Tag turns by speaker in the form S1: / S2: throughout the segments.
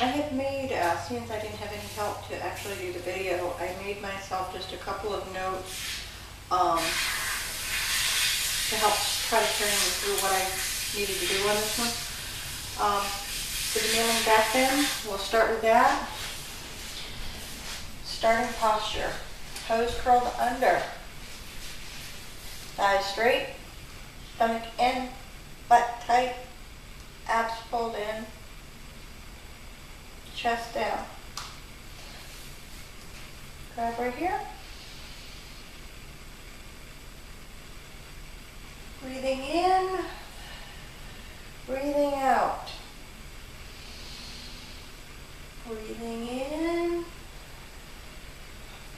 S1: I had made, since I didn't have any help to actually do the video, I made myself just a couple of notes to help try to carry me through what I needed to do on this one. For the kneeling back bend, we'll start with that. Starting posture, toes curled under, thighs straight, stomach in, butt tight, abs pulled in, chest down. Grab right here. Breathing in, breathing out. Breathing in,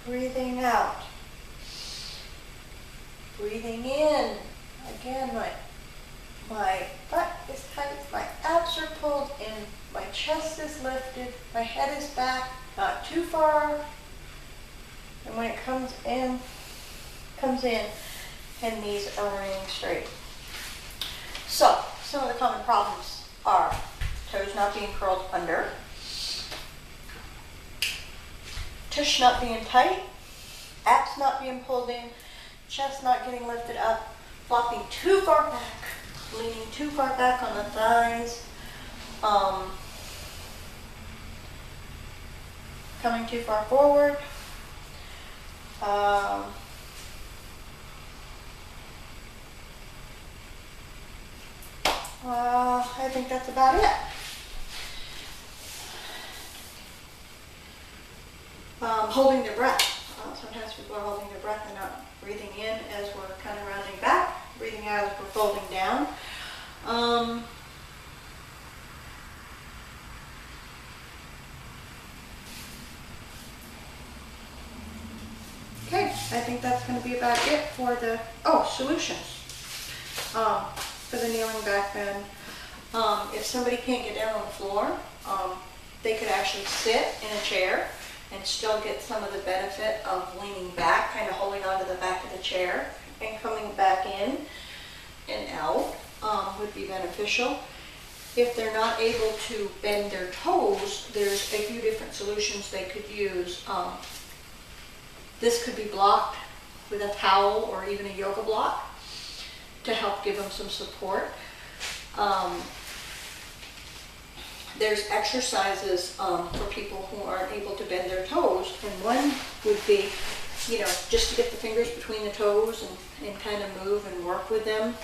S1: breathing out. Breathing in. Again, my butt is tight, my abs are pulled in, my chest is lifted, my head is back, not too far. And when it comes in, and knees are remaining straight. So, some of the common problems are toes not being curled under, tush not being tight, abs not being pulled in, chest not getting lifted up, flopping too far back, leaning too far back on the thighs, coming too far forward. I think that's about it. Holding their breath. Sometimes people are holding their breath and not breathing in as we're kind of rounding back, breathing out as we're folding down. Okay, I think that's going to be about it for the, solutions. For the kneeling back bend. If somebody can't get down on the floor, they could actually sit in a chair and still get some of the benefit of leaning back, kind of holding onto the back of the chair and coming back in and out would be beneficial. If they're not able to bend their toes, there's a few different solutions they could use. This could be blocked with a towel or even a yoga block to help give them some support. There's exercises for people who aren't able to bend their toes, and one would be, just to get the fingers between the toes and kind of move and work with them,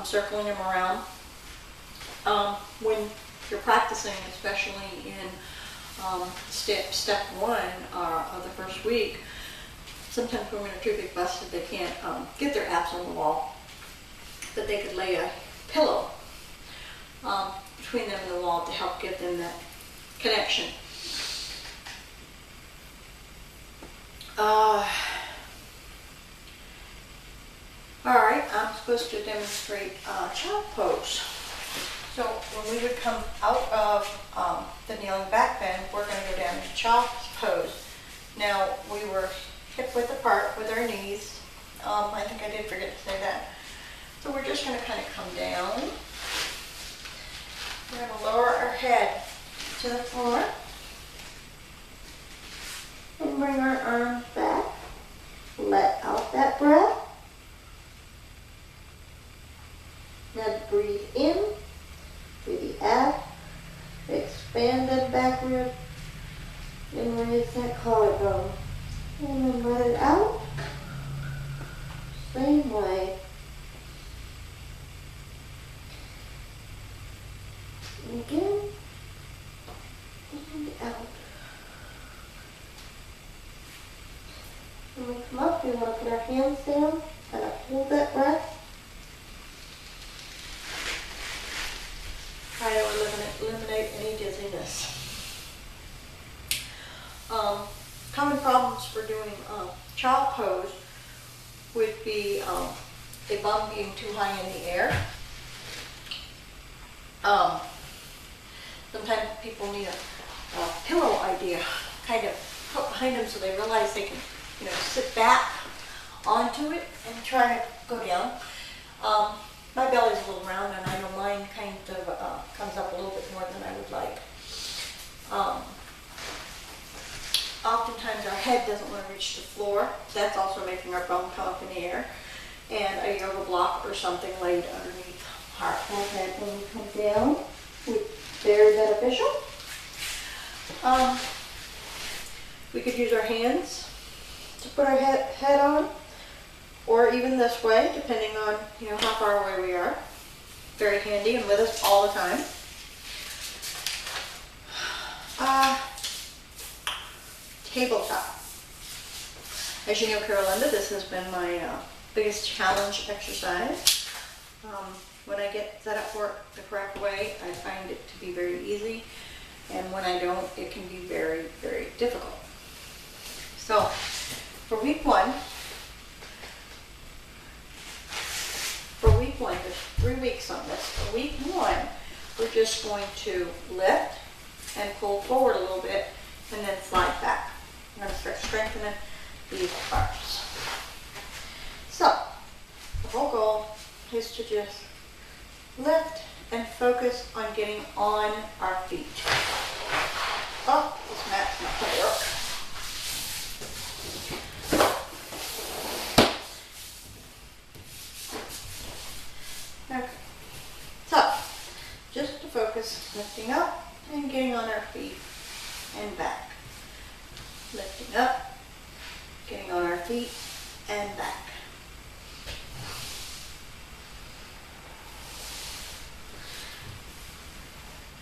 S1: circling them around. When you're practicing, especially in step one of the first week, sometimes women are too big busted, they can't get their abs on the wall, but they could lay a pillow between them and the wall to help give them that connection. All right, I'm supposed to demonstrate child pose. So when we would come out of the kneeling back bend, we're going to go down into child's pose. Now we were hip width apart with our knees. I think I did forget to say that. So we're just going to kind of come down. We're going to lower our head to the floor and bring our arms back. Let out that breath. Now breathe in through the abs, expand that back rib, and raise that collarbone. And then let it out. Same way. Again, and out. When we come up, we want to put our hands down, kind of hold that breath. Try to eliminate any dizziness. Common problems for doing child pose would be a bum being too high in the air. Sometimes people need a pillow idea kind of put behind them so they realize they can, sit back onto it and try to go down. My belly's a little round and I know mine kind of comes up a little bit more than I would like. Um, Oftentimes our head doesn't want to reach the floor. That's also making our bum come up in the air. And a yoga block or something laid underneath our head when we come down would be very beneficial. We could use our hands to put our head on, or even this way, depending on how far away we are. Very handy and with us all the time. Tabletop. As you know, Carolinda, this has been my biggest challenge exercise. When I get set up for it the correct way, I find it to be very easy, and when I don't, it can be very, very difficult. So, for week one, there's 3 weeks on this. For week one, we're just going to lift and pull forward a little bit, and then slide back. I'm going to start strengthening these arms. So, the whole goal is to just lift and focus on getting on our feet. Oh, this mat's not going to work. Okay. So, just to focus, lifting up and getting on our feet and back. Lifting up, getting on our feet and back.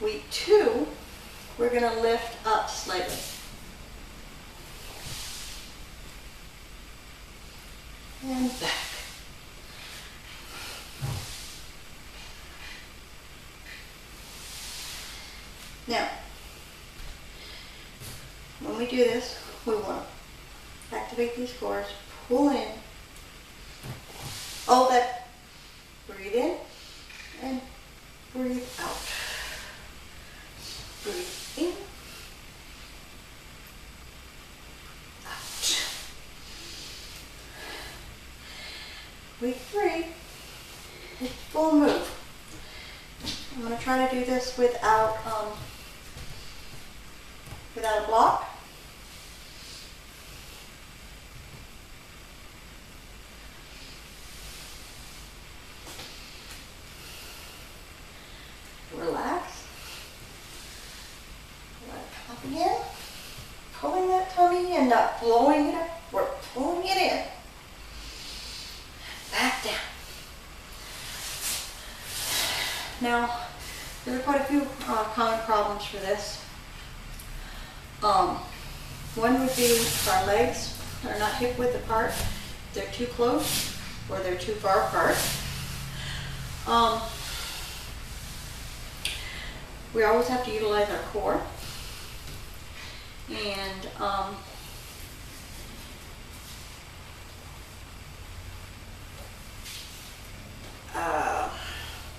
S1: Week 2, we're going to lift up slightly. And back. Now, when we do this, we want to activate these cores, pull in, hold that, breathe in, and breathe out. Breathe in, out. Week 3 is full move. I'm going to try to do this without a block. Relax. Let it come in. Pulling that tummy and not blowing it up. We're pulling it in. Back down. Now, there are quite a few common problems for this. One would be our legs are not hip width apart. They're too close or they're too far apart. We always have to utilize our core. And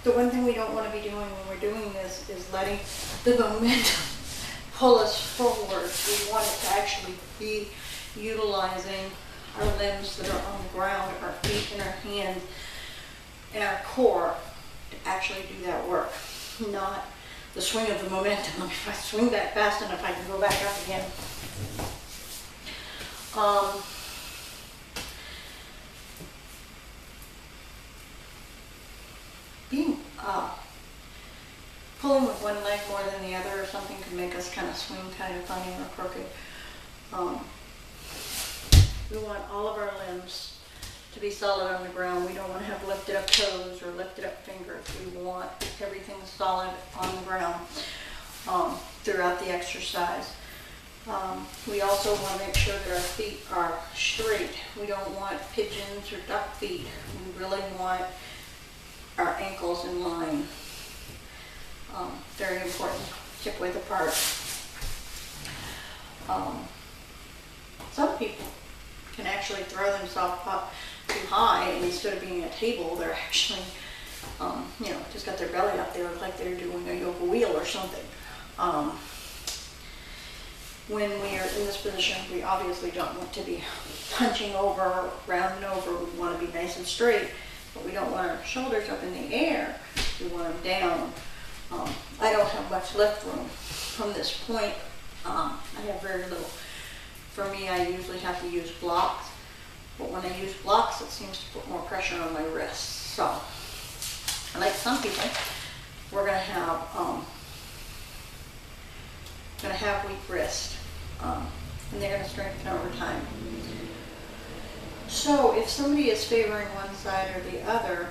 S1: the one thing we don't want to be doing when we're doing this is letting the momentum pull us forward. We want it to actually be utilizing our limbs that are on the ground, our feet and our hands, and our core to actually do that work, not the swing of the momentum. If I swing back fast enough, I can go back up again. Pulling with one leg more than the other or something can make us kind of swing kind of funny or crooked. We want all of our limbs to be solid on the ground. We don't want to have lifted up toes or lifted up fingers. We want everything solid on the ground throughout the exercise. We also want to make sure that our feet are straight. We don't want pigeons or duck feet. We really want our ankles in line. Very important, hip width apart. Some people can actually throw themselves up too high, and instead of being a table, they're actually, just got their belly up. They look like they're doing a yoga wheel or something. When we are in this position, we obviously don't want to be hunching over, rounding over. We want to be nice and straight, but we don't want our shoulders up in the air. We want them down. I don't have much lift room, from this point, I have very little. For me, I usually have to use blocks, but when I use blocks, it seems to put more pressure on my wrists. So, like some people, we're gonna have weak wrist, and they're gonna strengthen over time. So, if somebody is favoring one side or the other,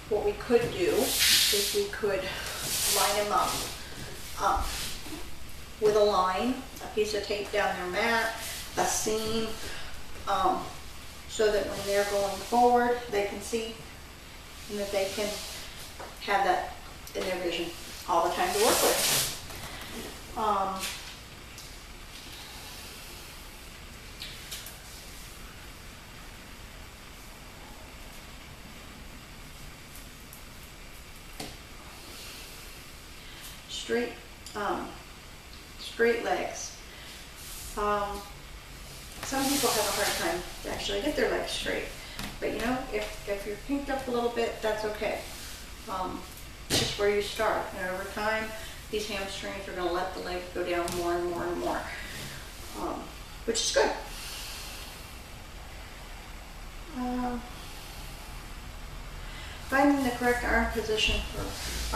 S1: what we could do is we could line them up with a line, a piece of tape down their mat, a seam, so that when they're going forward, they can see and that they can have that in their vision all the time to work with. Straight legs. Some people have a hard time to actually get their legs straight, but you know, if you're pinked up a little bit, that's okay. It's just where you start, and over time, these hamstrings are going to let the leg go down more and more and more, which is good. Finding the correct arm position for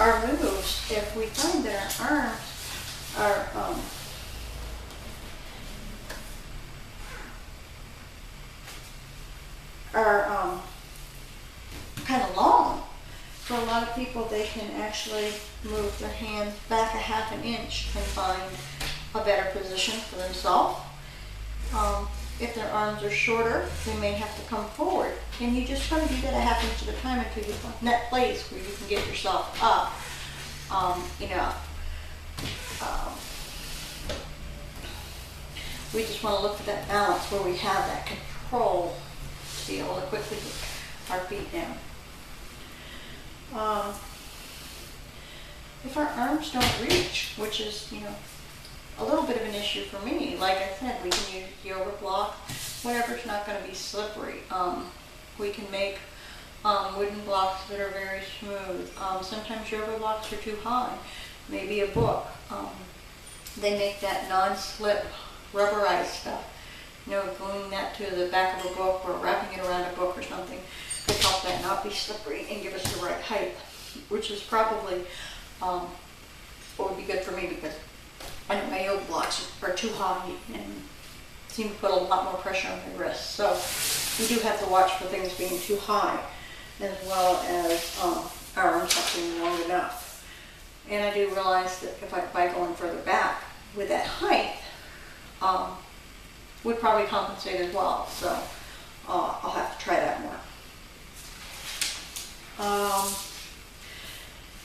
S1: our moves. If we find that our arms are kind of long, for a lot of people, they can actually move their hands back a half an inch and find a better position for themselves. If their arms are shorter, they may have to come forward. And you just kind of do that a half inch at a time until you find that place where you can get yourself up. We just want to look for that balance where we have that control to be able to quickly get our feet down. If our arms don't reach, which is, a little bit of an issue for me, like I said, we can use yoga block whenever it's not going to be slippery. We can make wooden blocks that are very smooth. Sometimes yoga blocks are too high. Maybe a book. They make that non-slip rubberized stuff. Gluing that to the back of a book or wrapping it around a book or something to help that not be slippery and give us the right height, which is probably what would be good for me, because I know my yoga blocks are too high and seem to put a lot more pressure on my wrists. So we do have to watch for things being too high, as well as our arms not being long enough. And I do realize that if by going further back with that height, would probably compensate as well. So I'll have to try that more.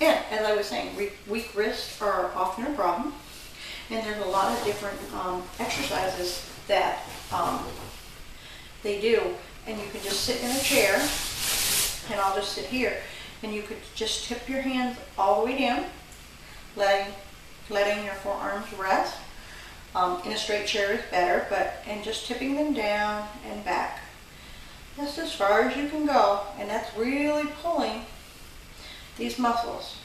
S1: And as I was saying, weak wrists are often a problem. And there's a lot of different exercises that they do. And you can just sit in a chair, and I'll just sit here, and you could just tip your hands all the way down, letting your forearms rest. In a straight chair is better, and just tipping them down and back. That's as far as you can go, and that's really pulling these muscles.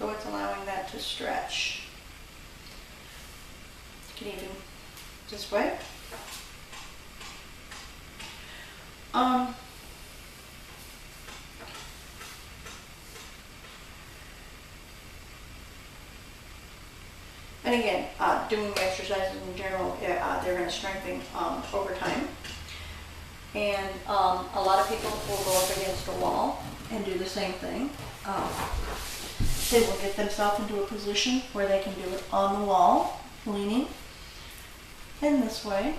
S1: So it's allowing that to stretch. You can even this way. And again, doing exercises in general, they're going to strengthen over time. And a lot of people will go up against a wall and do the same thing. They will get themselves into a position where they can do it on the wall, leaning in this way.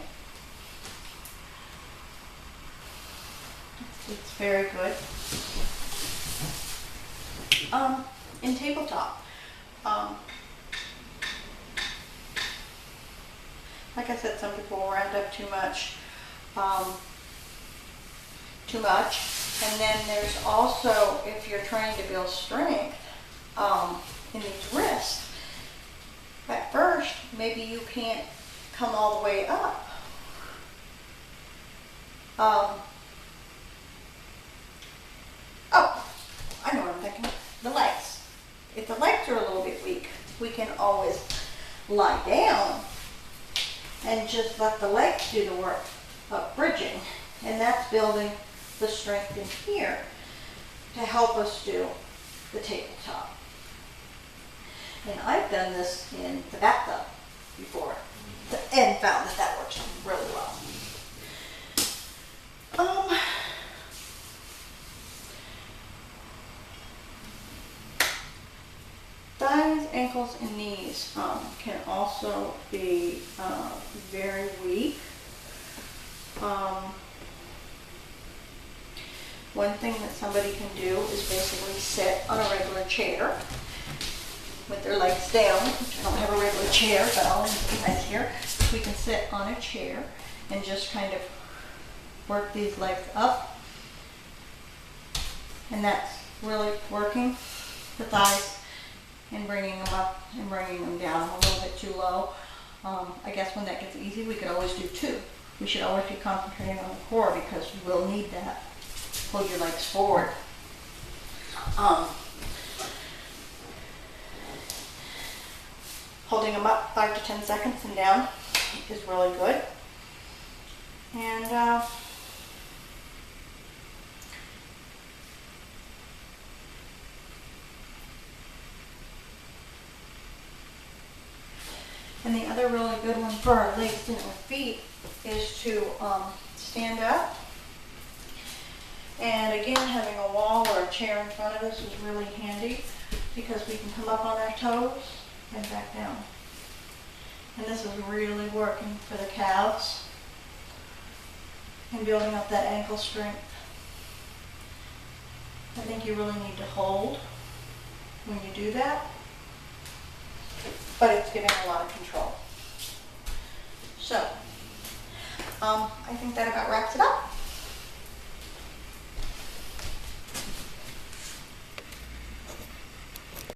S1: It's very good. In tabletop, like I said, some people will round up too much. And then there's also, if you're trying to build strength in these wrists, at first, maybe you can't come all the way up. Oh, I know what I'm thinking. The legs. If the legs are a little bit weak, we can always lie down and just let the legs do the work of bridging. And that's building the strength in here to help us do the tabletop. And I've done this in the bathtub before and found that that works really well. Thighs, ankles, and knees can also be very weak. One thing that somebody can do is basically sit on a regular chair with their legs down. I don't have a regular chair, but I'll leave you guys here. We can sit on a chair and just kind of work these legs up. And that's really working the thighs and bringing them up and bringing them down a little bit too low. I guess when that gets easy, we could always do two. We should always be concentrating on the core because you will need that. Pull your legs forward. Holding them up 5 to 10 seconds and down is really good. And the other really good one for our legs and our feet is to stand up. And again, having a wall or a chair in front of us is really handy because we can come up on our toes and back down. And this is really working for the calves and building up that ankle strength. I think you really need to hold when you do that, but it's giving a lot of control. So, I think that about wraps it up.